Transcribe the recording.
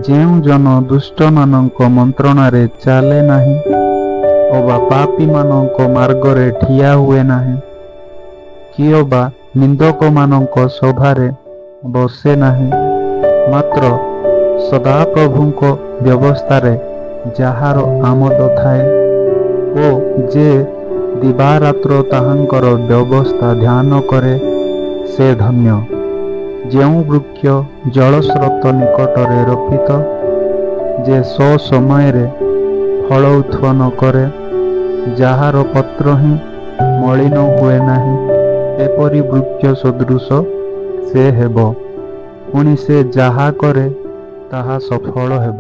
ଯେଉଁ ଜନ ଦୁଷ୍ଟମାନଙ୍କ ମନ୍ତ୍ରଣାରେ ଚାଲେ ନାହିଁ ଅବା ପାପୀମାନଙ୍କ ମାର୍ଗରେ ଠିଆ ହୁଏ ନାହିଁ, କି ଅବା ନିନ୍ଦକମାନଙ୍କ ସଭାରେ ବସେ ନାହିଁ, ମାତ୍ର ସଦାପ୍ରଭୁଙ୍କ ବ୍ୟବସ୍ଥାରେ ଯାହାର ଆମୋଦ ଥାଏ ଓ ଯେ ଦିବାରାତ୍ର ତାହାଙ୍କର ବ୍ୟବସ୍ଥା ଧ୍ୟାନ କରେ, ସେ ଧନ୍ୟ। ଯେଉଁ ବୃକ୍ଷ ଜଳସ୍ରୋତ ନିକଟରେ ରୋପିତ, ଯେ ସମୟରେ ଫଳ ଉତ୍ପନ୍ନ କରେ, ଯାହାର ପତ୍ର ହିଁ ମଳିନ ହୁଏ ନାହିଁ, ଏପରି ବୃକ୍ଷ ସଦୃଶ ସେ ହେବ। ପୁଣି ସେ ଯାହା କରେ ତାହା ସଫଳ ହେବ।